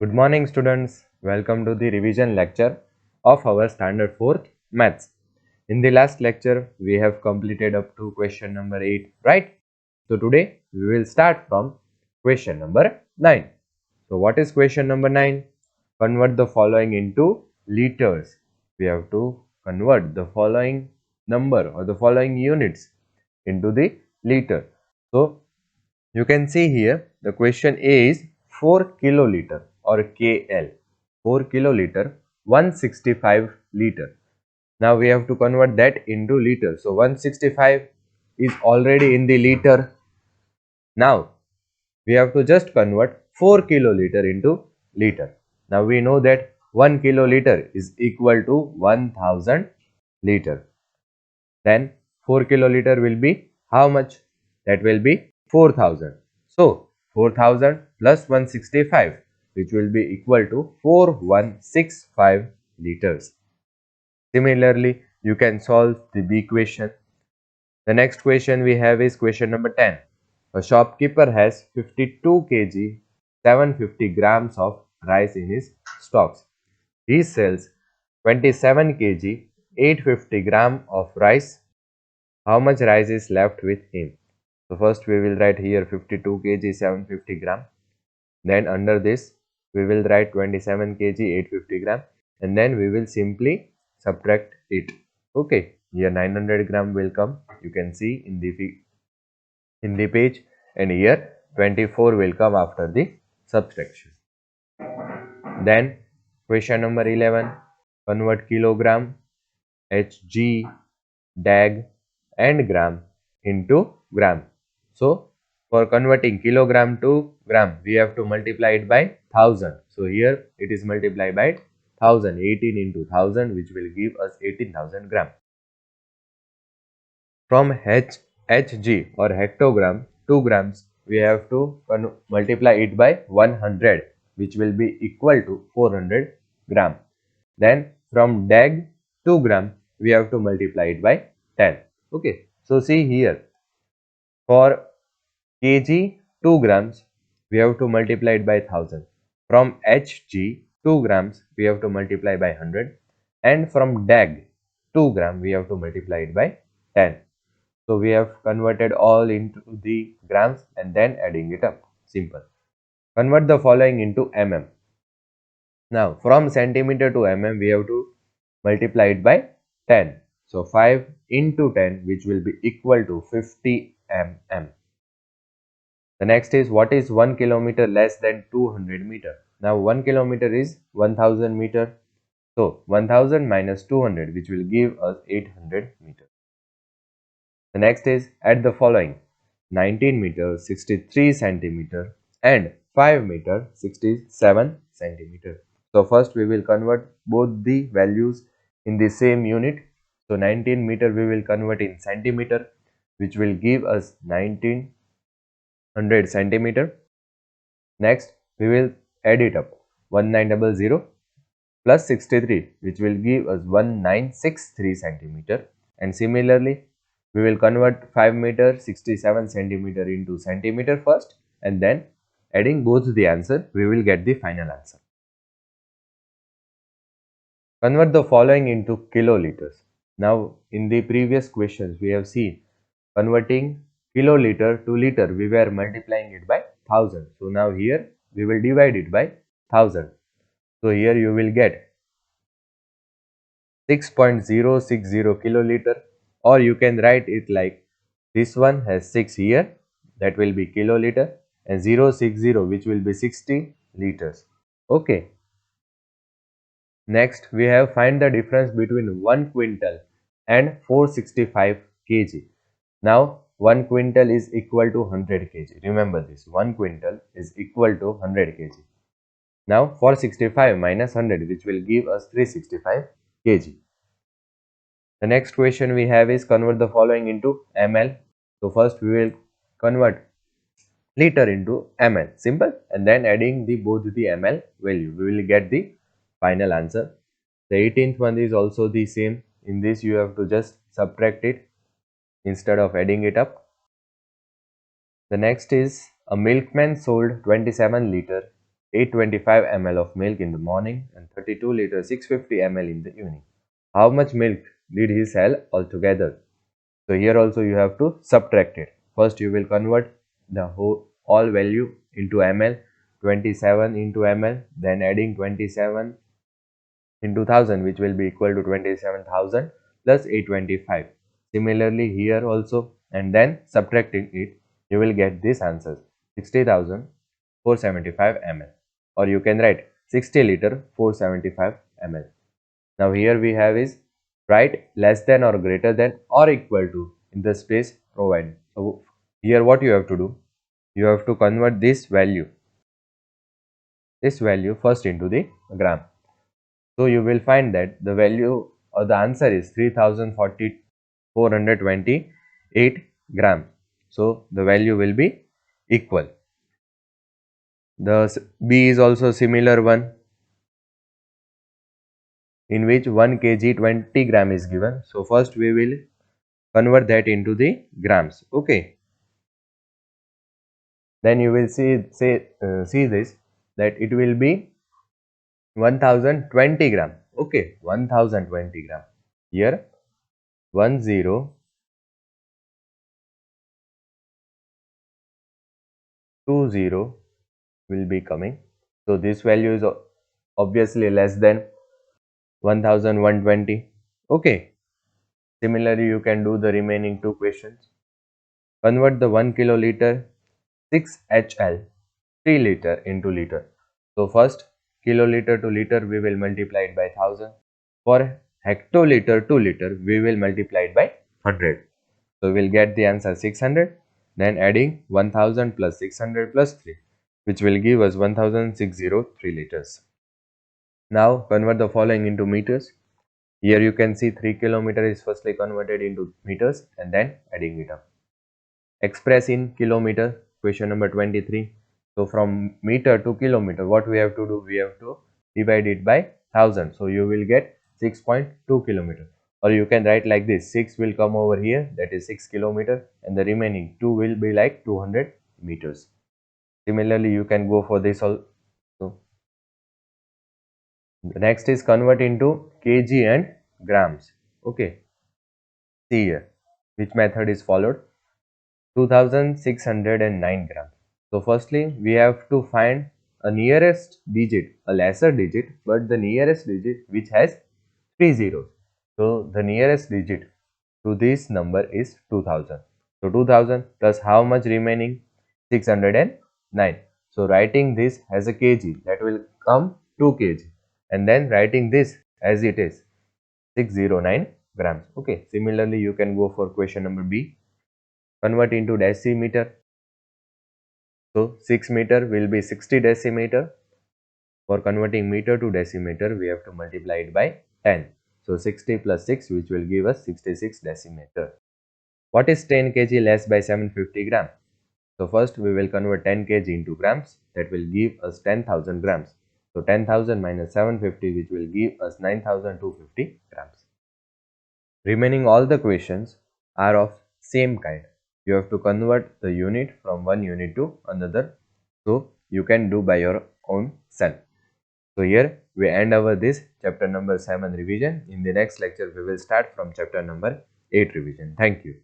Good morning, students. Welcome to the revision lecture of our standard 4th maths. In the last lecture, we have completed up to question number 8, right? So today we will start from question number 9. So what is question number 9? Convert the following into liters. We have to convert the following number or the following units into the liter. So you can see here the question A is 4 kiloliter or KL. 4 kiloliter, 165 liter. Now we have to convert that into liter. So 165 is already in the liter. Now we have to just convert 4 kiloliter into liter. Now we know that 1 kiloliter is equal to 1000 liter. Then 4 kiloliter will be how much? That will be 4000. So 4000 plus 165, which will be equal to 4165 liters. Similarly, you can solve the B question. The next question we have is question number 10. A shopkeeper has 52 kg 750 grams of rice in his stocks. He sells 27 kg 850 gram of rice. How much rice is left with him? So first we will write here 52 kg 750 gram. Then under this we will write 27 kg 850 gram, and then we will simply subtract it. Okay, here 900 gram will come. You can see in the page, and here 24 will come after the subtraction. Then question number 11, convert kilogram, Hg, dag and gram into gram. So for converting kilogram to gram, we have to multiply it by 1000. So here it is multiplied by 1000, 18 into 1000, which will give us 18,000 gram. From Hg or hectogram, 2 grams, we have to multiply it by 100, which will be equal to 400 gram. Then from dag 2 gram, we have to multiply it by 10. Okay, so see here, for kg 2 grams, we have to multiply it by 1000. From Hg 2 grams, we have to multiply by 100. And from dag 2 gram, we have to multiply it by 10. So we have converted all into the grams and then adding it up. Simple. Convert the following into mm. Now from centimeter to mm, we have to multiply it by 10. So 5 into 10, which will be equal to 50 mm. The next is, what is 1 kilometer less than 200 meter? Now 1 kilometer is 1000 meter. So 1000 minus 200, which will give us 800 meter. The next is, add the following: 19 meter 63 centimeter and 5 meter 67 centimeter. So first we will convert both the values in the same unit. So 19 meter we will convert in centimeter, which will give us 1900 centimeter. Next we will add it up: 1900 plus 63, which will give us 1963 centimeter. And similarly, we will convert 5 meter 67 centimeter into centimeter first, and then adding both the answer, we will get the final answer. Convert the following into kiloliters. Now in the previous questions we have seen converting kiloliter to liter, we were multiplying it by 1000. So now here we will divide it by 1000. So here you will get 6.060 kiloliter, or you can write it like this one has 6 here, that will be kiloliter, and 060, which will be 60 liters. Okay. Next we have find the difference between 1 quintal and 465 kg. Now 1 quintal is equal to 100 kg. Remember this, 1 quintal is equal to 100 kg. Now 465 minus 100, which will give us 365 kg. The next question we have is, convert the following into ml. So first we will convert liter into ml, simple, and then adding both the ml value, we will get the final answer. The 18th one is also the same. In this you have to just subtract it instead of adding it up. The next is, a milkman sold 27 liter 825 ml of milk in the morning and 32 liters 650 ml in the evening. How much milk did he sell altogether? So here also you have to subtract it. First you will convert the all value into ml, 27 into ml, then adding 27 into 1000, which will be equal to 27,000 plus 825. Similarly here also, and then subtracting it, you will get this answer 60,475 ml, or you can write 60 liter 475 ml. Now here we have is write less than or greater than or equal to in the space provided. So here what you have to do, you have to convert this value first into the gram. So you will find that the value or the answer is 3,428 gram. So the value will be equal. The B is also similar one, in which 1 kg 20 gram is given. So first we will convert that into the grams. Okay. Then you will see this, that it will be 1020 gram. Okay, 1020 gram. Here 1020 will be coming. So this value is obviously less than 1120. Okay. Similarly, you can do the remaining two questions. Convert the 1 kiloliter 6 HL 3 liter into liter. So first kiloliter to liter we will multiply it by 1000. For hectoliter to liter we will multiply it by 100. So we will get the answer 600. Then adding 1000 plus 600 plus 3, which will give us 1603 liters. Now convert the following into meters. Here you can see 3 kilometer is firstly converted into meters and then adding it up. Express in kilometer, question number 23. So from meter to kilometer, what we have to do? We have to divide it by 1000. So you will get 6.2 kilometer. Or you can write like this, 6 will come over here, that is 6 kilometer, and the remaining 2 will be like 200 meters. Similarly, you can go for this also. The next is convert into kg and grams. Okay. See here, which method is followed? 2609 grams. So firstly, we have to find a nearest digit, a lesser digit, but the nearest digit which has 3 zeros. So the nearest digit to this number is 2000. So 2000 plus how much remaining? 609. So writing this as a kg, that will come 2 kg, and then writing this as it is 609 grams. Okay. Similarly, you can go for question number B. Convert into decimeter. So 6 meter will be 60 decimeter. For converting meter to decimeter, we have to multiply it by 10. So 60 plus 6, which will give us 66 decimeter. What is 10 kg less by 750 gram? So first we will convert 10 kg into grams. That will give us 10,000 grams. So 10,000 minus 750, which will give us 9,250 grams. Remaining all the questions are of same kind. You have to convert the unit from one unit to another. So you can do by your own self. So here we end our this chapter number 7 revision. In the next lecture we will start from chapter number 8 revision. Thank you.